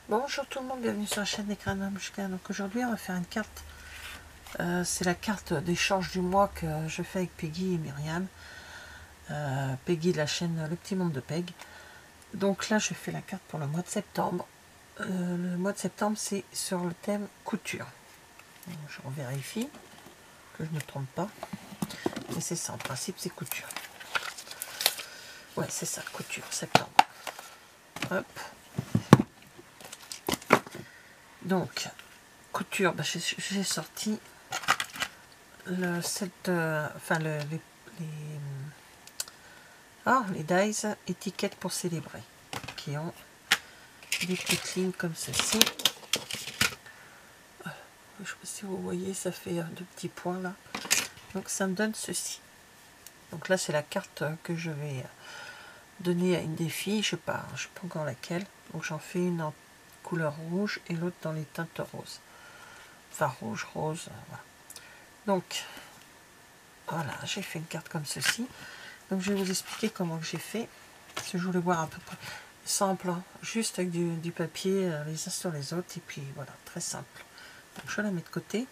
Bonjour tout le monde, bienvenue sur la chaîne des Crânes-Mouchka. Donc aujourd'hui on va faire une carte, c'est la carte d'échange du mois que je fais avec Peggy et Myriam. Peggy de la chaîne Le Petit Monde de Peg. Donc là je fais la carte pour le mois de septembre. Le mois de septembre c'est sur le thème couture. Donc, je vérifie que je ne me trompe pas. Et c'est ça, en principe c'est couture. Ouais c'est ça, couture, septembre. Hop. Donc, couture, bah, j'ai sorti le set, les dies étiquettes pour célébrer, qui ont des petites lignes comme ceci. Je ne sais pas si vous voyez, ça fait deux petits points là. Donc ça me donne ceci. Donc là c'est la carte que je vais donner à une des filles, je sais pas encore laquelle. Donc j'en fais une en couleur rouge et l'autre dans les teintes roses. Enfin rouge, rose, voilà. Donc voilà, j'ai fait une carte comme ceci. Donc je vais vous expliquer comment j'ai fait. Parce que je voulais voir à peu près simple, hein, juste avec du papier les uns sur les autres. Et puis voilà, très simple. Donc je la mets de côté.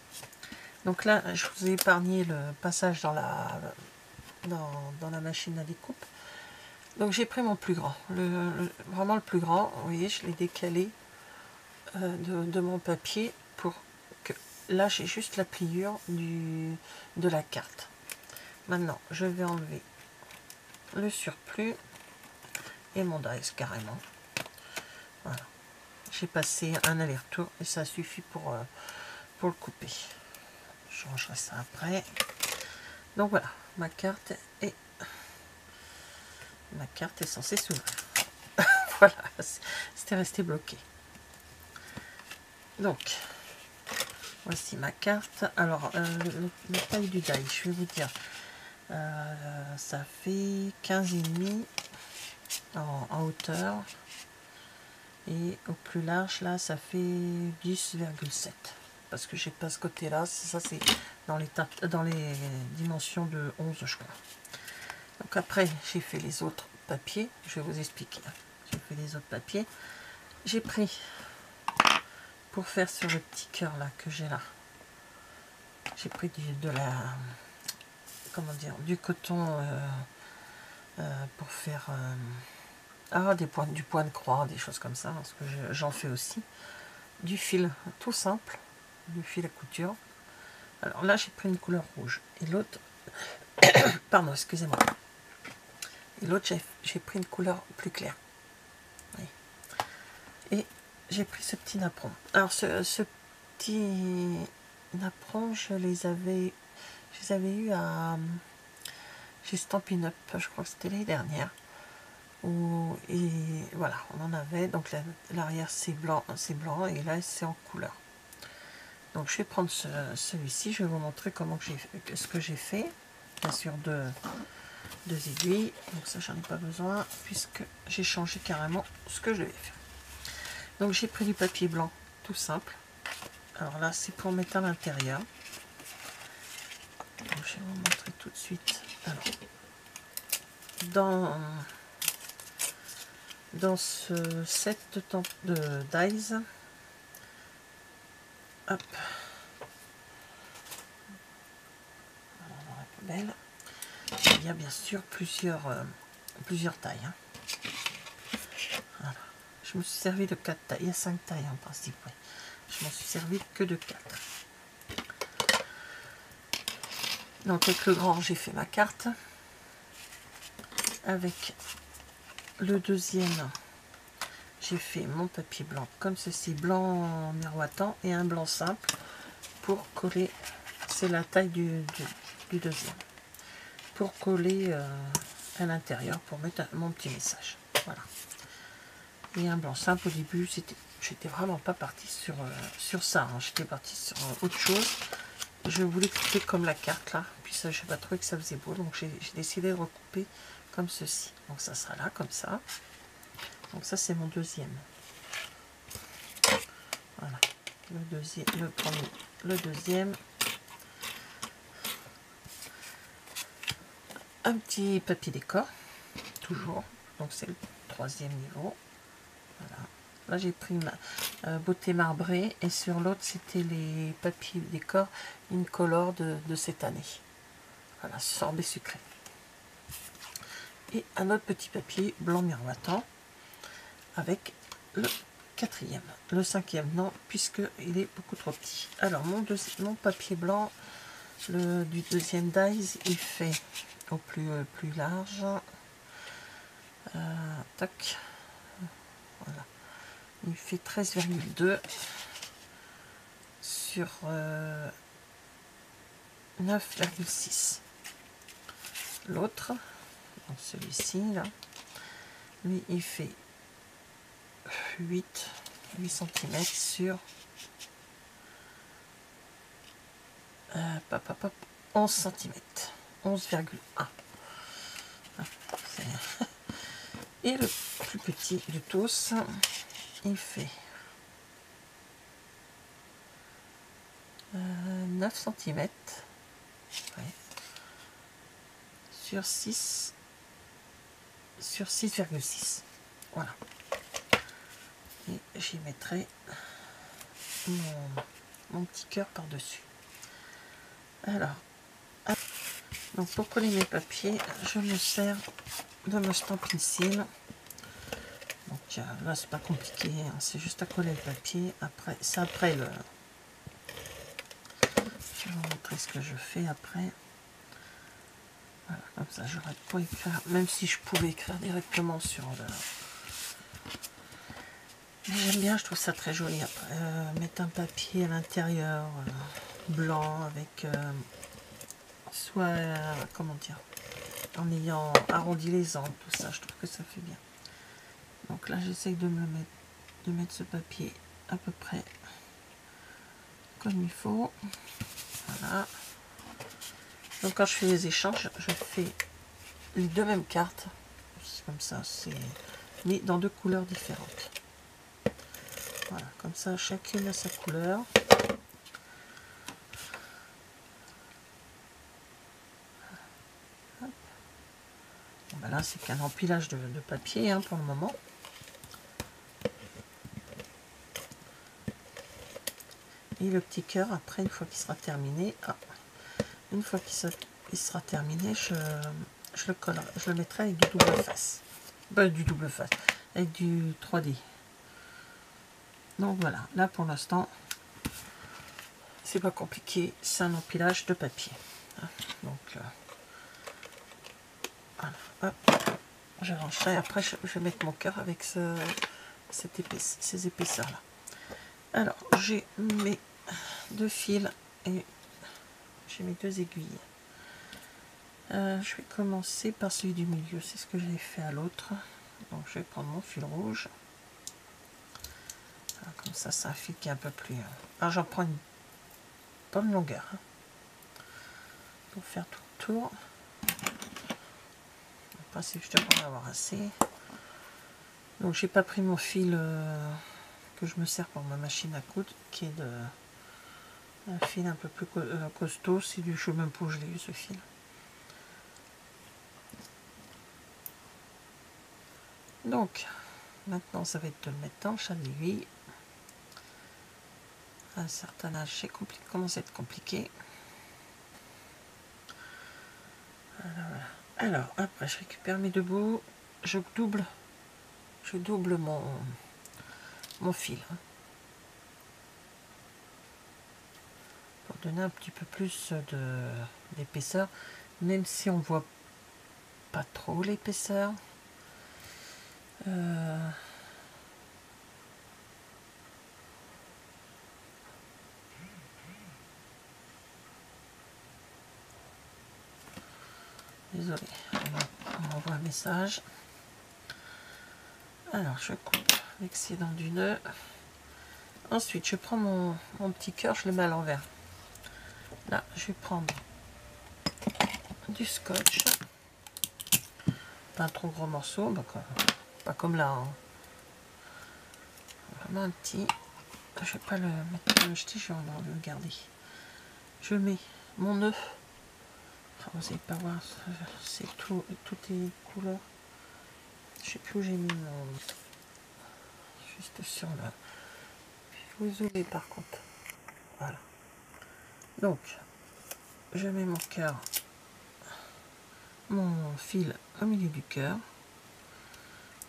Donc là, je vous ai épargné le passage dans la machine à découpe. Donc j'ai pris mon plus grand, vraiment le plus grand. Vous voyez, je l'ai décalé de mon papier pour que là j'ai juste la pliure de la carte. Maintenant, je vais enlever le surplus et mon dies carrément. Voilà. J'ai passé un aller-retour et ça suffit pour le couper. Je rangerai ça après. Donc voilà, ma carte est censée s'ouvrir. Voilà, c'était resté bloqué. Donc, voici ma carte. Alors, le taille du die, je vais vous dire, ça fait 15,5 en hauteur. Et au plus large, là, ça fait 10,7. Parce que j'ai pas ce côté-là. Ça, c'est dans les dimensions de 11, je crois. Donc après, j'ai fait les autres papiers. Je vais vous expliquer. J'ai fait les autres papiers. J'ai pris, pour faire sur le petit cœur là que j'ai là, j'ai pris du coton pour faire du point de croix, des choses comme ça, parce que j'en fais aussi. Du fil tout simple, du fil à couture. Alors là, j'ai pris une couleur rouge. Et l'autre, pardon, excusez-moi. Et l'autre, j'ai pris une couleur plus claire. Oui. Et j'ai pris ce petit napperon. Alors, ce petit napperon, je les avais eu chez Stampin' Up, je crois que c'était l'année dernière. Et voilà, on en avait. Donc l'arrière, c'est blanc, et là, c'est en couleur. Donc je vais prendre celui-ci, je vais vous montrer ce que j'ai fait. Bien sûr, deux aiguilles, donc ça j'en ai pas besoin puisque j'ai changé carrément ce que je devais faire. Donc j'ai pris du papier blanc tout simple. Alors là c'est pour mettre à l'intérieur. Je vais vous montrer tout de suite. Alors, dans ce set de dies, hop, dans la poubelle, il y a bien sûr plusieurs tailles. Hein. Voilà. Je me suis servi de 4 tailles. Il y a 5 tailles en principe. Oui. Je m'en suis servi que de 4. Donc avec le grand, j'ai fait ma carte. Avec le deuxième, j'ai fait mon papier blanc comme ceci, blanc miroitant et un blanc simple pour coller. C'est la taille du deuxième. Pour coller à l'intérieur, pour mettre mon petit message. Voilà. Et un blanc simple au début, j'étais vraiment pas partie sur ça. Hein. J'étais partie sur autre chose. Je voulais couper comme la carte là. Puis ça, je n'ai pas trouvé que ça faisait beau. Donc j'ai décidé de recouper comme ceci. Donc ça sera là, comme ça. Donc ça, c'est mon deuxième. Voilà. Le premier, le deuxième. Un petit papier décor. Toujours. Donc c'est le troisième niveau. Voilà. là j'ai pris ma beauté marbrée et sur l'autre c'était les papiers décor Incolor de cette année. Voilà, sorbet sucré. Et un autre petit papier blanc miroitant avec le quatrième. Le cinquième non, puisqu'il est beaucoup trop petit. Alors mon papier blanc du deuxième dies, il fait au plus large. Tac. Voilà. Il fait 13,2 sur 9,6. L'autre, celui-ci là, lui il fait 8 cm sur 11 cm, 11,1. Et le plus petit de tous, il fait 9 cm, ouais, sur 6,6. Voilà. Et j'y mettrai mon petit cœur par-dessus. Alors, donc pour coller mes papiers, je me sers de mon Stampin' Seal. Donc là, c'est pas compliqué, hein, c'est juste à coller le papier. Après, c'est après le... Je vais vous montrer ce que je fais après. Voilà, comme ça, j'aurais pas écrire, même si je pouvais écrire directement sur le... J'aime bien, je trouve ça très joli. Après, mettre un papier à l'intérieur blanc avec soit, comment dire, en ayant arrondi les angles, tout ça, je trouve que ça fait bien. Donc là, j'essaye de mettre ce papier à peu près comme il faut. Voilà. Donc quand je fais les échanges, je fais les deux mêmes cartes. Comme ça, c'est mis dans deux couleurs différentes. Voilà, comme ça, chacune a sa couleur. Bon, ben là, c'est qu'un empilage de papier hein, pour le moment. Et le petit cœur, après, une fois qu'il sera terminé, une fois qu'il sera terminé, je le collerai, je le mettrai avec du double face. Du double face, avec du 3D. Donc voilà, là pour l'instant, c'est pas compliqué, c'est un empilage de papier. Donc voilà, hop, j'arrangerai. Après, je vais mettre mon cœur avec ces épaisseurs là. Alors, j'ai mes deux fils et j'ai mes deux aiguilles. Je vais commencer par celui du milieu, c'est ce que j'ai fait à l'autre. Donc je vais prendre mon fil rouge. Alors, comme ça, c'est un fil qui est un peu plus... Alors j'en prends une bonne longueur hein, pour faire tout le tour. En principe, je devrais en avoir assez. Donc j'ai pas pris mon fil que je me sers pour ma machine à coudre, qui est un fil un peu plus costaud. C'est du chemin pour je l'ai eu ce fil. Donc, maintenant, ça va être de le mettre dans le chat de l'aiguille. À un certain âge, c'est compliqué, commence à être compliqué. Voilà. Alors, après, je récupère mes deux bouts, je double mon fil. Hein, pour donner un petit peu plus d'épaisseur, même si on voit pas trop l'épaisseur. Désolé, on m'envoie un message. Alors je coupe l'excédent du nœud. Ensuite je prends mon petit cœur, je le mets à l'envers. Là je vais prendre du scotch. Pas un trop gros morceau, donc, pas comme là. Hein. Vraiment un petit. Je vais pas le mettre, le jeter, je vais le garder. Je mets mon nœud. Vous n'allez pas voir, c'est toutes les couleurs. Je sais plus où j'ai mis mon... juste sur le... Vous zoomez par contre. Voilà. Donc, je mets mon cœur, mon fil au milieu du cœur.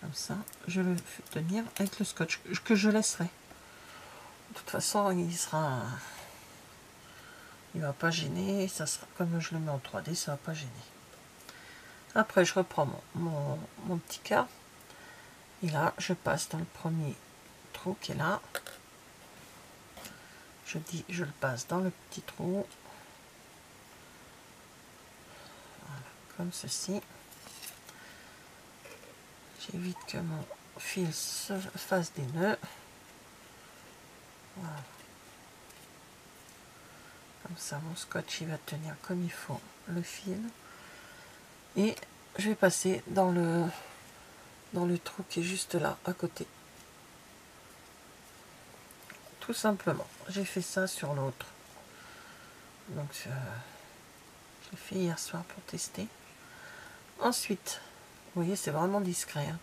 Comme ça, je le fais tenir avec le scotch que je laisserai. De toute façon, il va pas gêner. Ça sera comme je le mets en 3D, ça va pas gêner. Après, je reprends mon petit cœur et là, je passe dans le premier trou qui est là. Je le passe dans le petit trou, voilà, comme ceci. J'évite que mon fil se fasse des nœuds. Voilà. Comme ça, mon scotch il va tenir comme il faut le fil. Et je vais passer dans le trou qui est juste là, à côté. Tout simplement. J'ai fait ça sur l'autre. Donc, j'ai fait hier soir pour tester. Ensuite, vous voyez, c'est vraiment discret. Hein.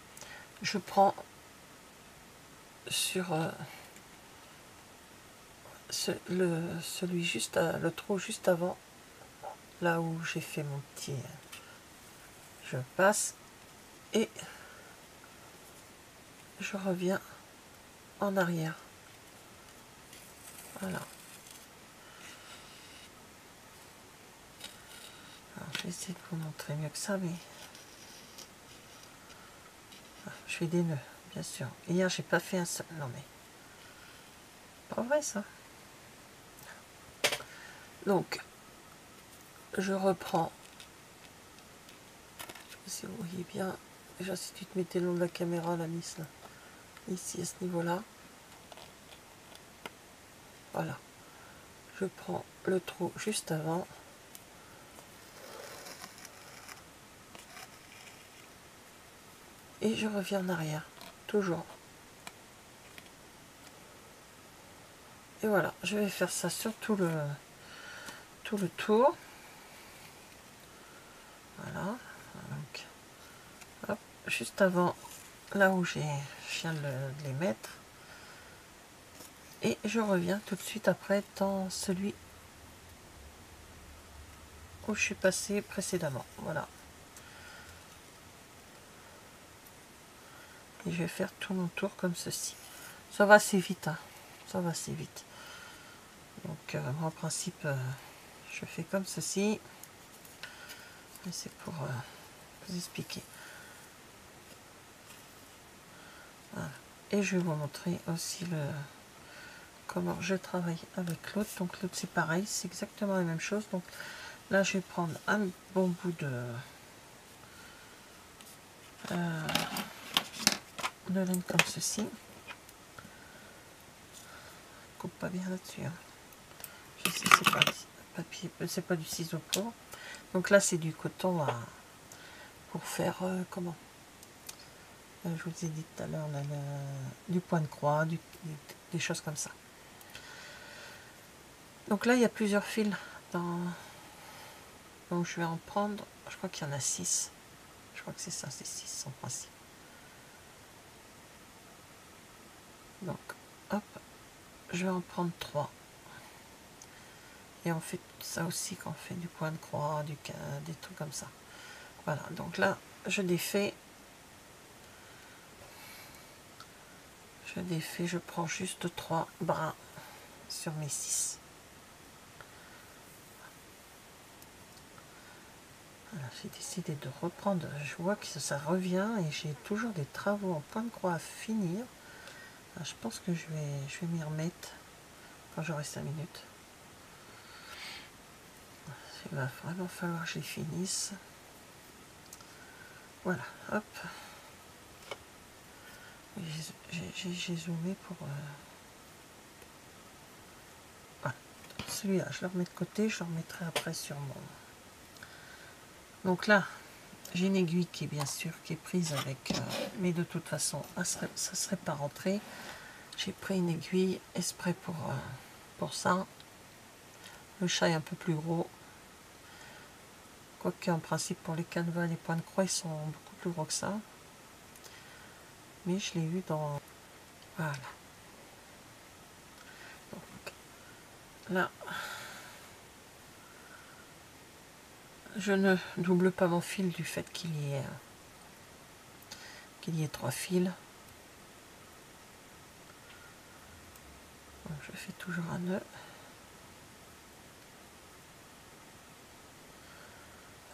Je prends sur celui juste le trou juste avant, là où j'ai fait mon petit... je passe et je reviens en arrière. Voilà. Alors, je vais essayer de vous montrer mieux que ça, mais... je fais des nœuds, bien sûr. Hier, j'ai pas fait un seul. Non, mais... pas vrai, ça. Donc, je reprends. Si vous voyez bien. Déjà, si tu te mettais le long de la caméra, la Miss, là. Ici, à ce niveau-là. Voilà. Je prends le trou juste avant. Et je reviens en arrière. Toujours. Et voilà. Je vais faire ça sur tout le tour. Voilà. Donc, hop, juste avant, là où je viens de les mettre. Et je reviens tout de suite après dans celui où je suis passé précédemment. Voilà. Et je vais faire tout mon tour comme ceci. Ça va assez vite. Hein. Ça va assez vite. Donc, moi, en principe, je fais comme ceci. C'est pour vous expliquer. Voilà. Et je vais vous montrer aussi comment je travaille avec l'autre. Donc l'autre c'est pareil, c'est exactement la même chose. Donc là je vais prendre un bon bout de laine comme ceci. Coupe pas bien là-dessus. Hein. Je sais c'est pas papier, c'est pas du ciseau pour. Donc là c'est du coton pour faire comment je vous ai dit tout à l'heure du point de croix, des choses comme ça. Donc là il y a plusieurs fils donc je vais en prendre, je crois qu'il y en a 6. Je crois que c'est ça, c'est 6 en principe. Donc hop, je vais en prendre 3. Et on fait ça aussi quand on fait du point de croix, des trucs comme ça. Voilà, donc là je défais. Je prends juste 3 brins sur mes 6. Voilà, j'ai décidé de reprendre, je vois que ça revient et j'ai toujours des travaux en point de croix à finir. Alors, je pense que je vais m'y remettre quand j'aurai 5 minutes. Il va vraiment falloir que je les finisse. Voilà, hop. J'ai zoomé pour... Voilà. Celui-là, je le remets de côté, je le remettrai après sur mon... Donc là, j'ai une aiguille qui est bien sûr qui est prise avec... mais de toute façon, ça serait pas rentré. J'ai pris une aiguille exprès pour ça. Le chat est un peu plus gros. Quoique en principe pour les canevas, les points de croix, ils sont beaucoup plus gros que ça. Mais je l'ai eu dans Voilà. Donc, là, je ne double pas mon fil du fait qu'il y ait 3 fils. Donc, je fais toujours un nœud.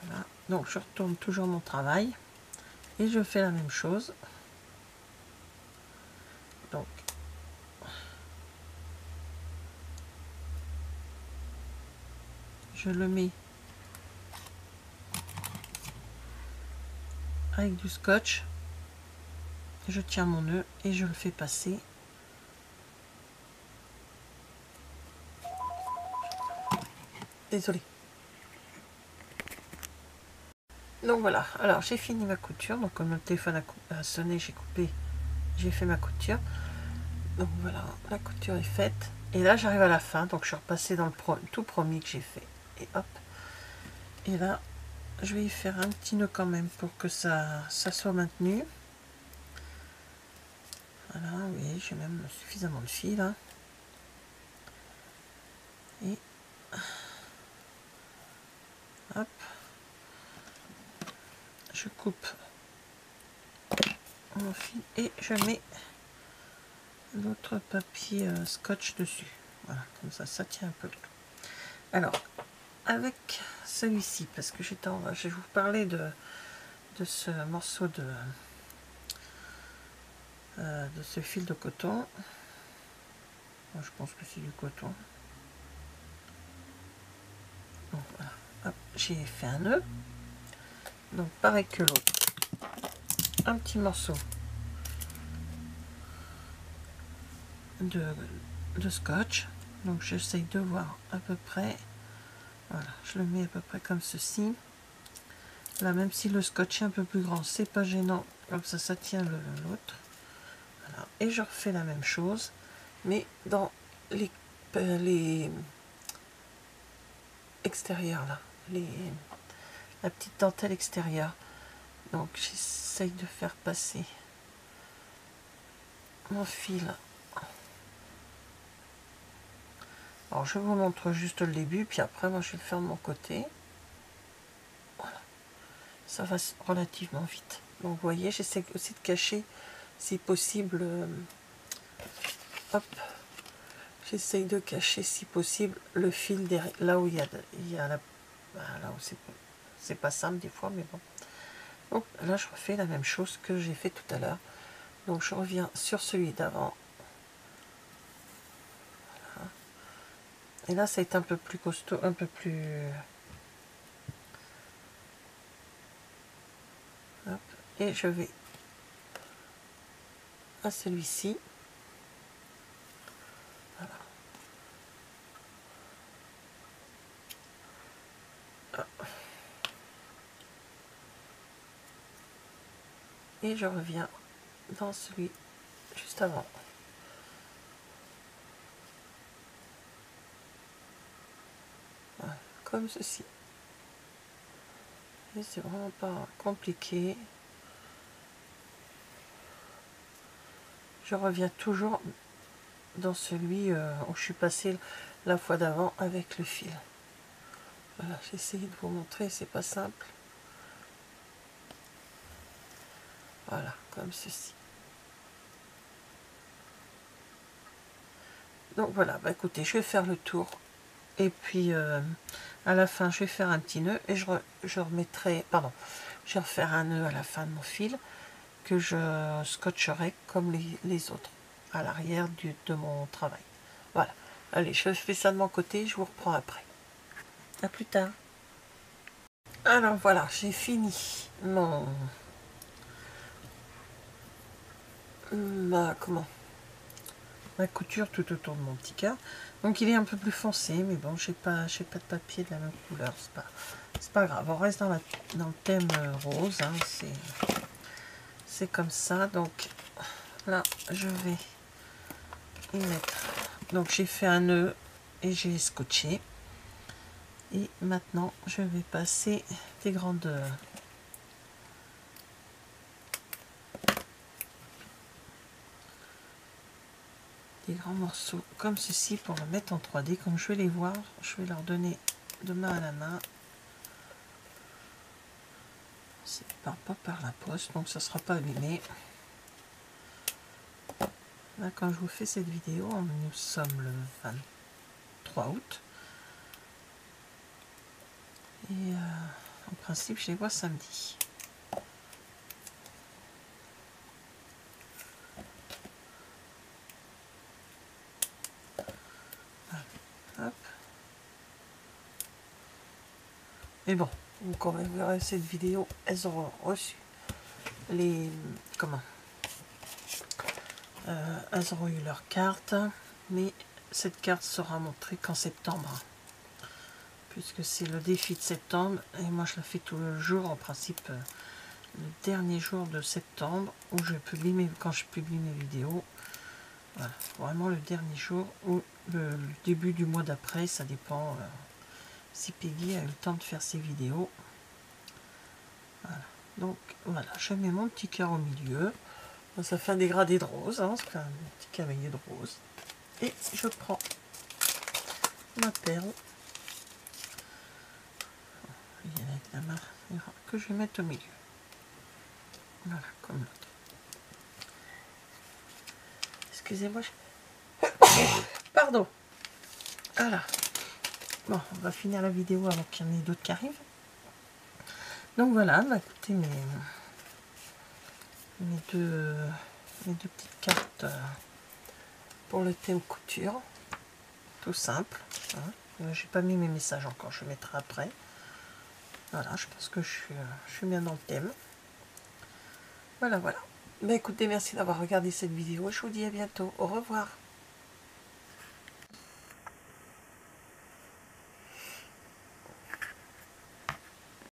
Voilà. Donc je retourne toujours mon travail et je fais la même chose. Donc je le mets avec du scotch, je tiens mon nœud et je le fais passer. Désolée. Donc voilà, alors j'ai fini ma couture, donc comme le téléphone a sonné, j'ai fait ma couture. Donc voilà, la couture est faite. Et là j'arrive à la fin, donc je suis repassée dans le tout premier que j'ai fait. Et hop. Et là, je vais y faire un petit nœud quand même pour que ça soit maintenu. Voilà, oui, j'ai même suffisamment de fil. Hein. Et hop, je coupe mon fil et je mets l'autre papier scotch dessus. Voilà, comme ça tient un peu le tout. Alors, avec celui-ci, parce que je vais vous parler de ce morceau de ce fil de coton. Bon, je pense que c'est du coton. Donc voilà, hop, j'ai fait un nœud. Donc pareil que l'autre, un petit morceau de scotch. Donc j'essaye de voir à peu près. Voilà, je le mets à peu près comme ceci. Là, même si le scotch est un peu plus grand, c'est pas gênant, comme ça tient l'autre. Voilà. Et je refais la même chose, mais dans les extérieurs là, la petite dentelle extérieure. Donc j'essaye de faire passer mon fil. Alors je vous montre juste le début, puis après moi je vais le faire de mon côté. Voilà. Ça va relativement vite. Donc vous voyez, j'essaie aussi de cacher si possible. Hop, j'essaye de cacher si possible le fil derrière, là où il y a là où c'est pas simple des fois, mais bon. Donc là je refais la même chose que j'ai fait tout à l'heure. Donc je reviens sur celui d'avant. Voilà. Et là ça a été un peu plus costaud, un peu plus... Hop. Et je vais à celui-ci. Voilà. Et je reviens dans celui juste avant. Voilà, comme ceci. Et c'est vraiment pas compliqué. Je reviens toujours dans celui où je suis passée la fois d'avant avec le fil. Voilà, j'ai essayé de vous montrer, c'est pas simple. Voilà, comme ceci. Donc voilà, bah écoutez, je vais faire le tour. Et puis à la fin, je vais faire un petit nœud et je remettrai, pardon, je vais refaire un nœud à la fin de mon fil que je scotcherai comme les autres à l'arrière de mon travail. Voilà. Allez, je fais ça de mon côté, je vous reprends après. À plus tard. Alors voilà, j'ai fini ma couture tout autour de mon petit cœur. Donc il est un peu plus foncé, mais bon, j'ai pas de papier de la même couleur, c'est pas grave. On reste dans le thème rose, hein, c'est comme ça. Donc là, je vais y mettre. Donc j'ai fait un nœud et j'ai scotché. Et maintenant, je vais passer des grandes... des grands morceaux comme ceci pour le mettre en 3D. Comme je vais les voir, je vais leur donner de main à la main. Ça ne part pas par la poste, donc ça ne sera pas abîmé. Là, quand je vous fais cette vidéo, nous sommes le 23 août. Et en principe, je les vois samedi. Hop. Et bon, donc quand vous verrez cette vidéo, elles auront reçu les... comment elles auront eu leur carte, mais cette carte sera montrée qu'en septembre, puisque c'est le défi de septembre, et moi je la fais tout le jour, en principe le dernier jour de septembre, où je publie quand je publie mes vidéos. Voilà, vraiment le dernier jour, ou le début du mois d'après, ça dépend si Peggy a eu le temps de faire ses vidéos. Voilà. Donc voilà, je mets mon petit cœur au milieu. Ça fait un dégradé de rose, hein, c'est un petit cavalier de rose. Et je prends ma perle, il y en a avec la main, que je vais mettre au milieu. Voilà, comme l'autre. Excusez-moi. Pardon. Voilà. Bon, on va finir la vidéo avant qu'il y en ait d'autres qui arrivent. Donc voilà, bah écoutez, mes deux petites cartes pour le thème couture. Tout simple. Hein. J'ai pas mis mes messages encore, je mettrai après. Voilà, je pense que je suis bien dans le thème. Voilà, voilà. Bah écoutez, merci d'avoir regardé cette vidéo. Je vous dis à bientôt. Au revoir.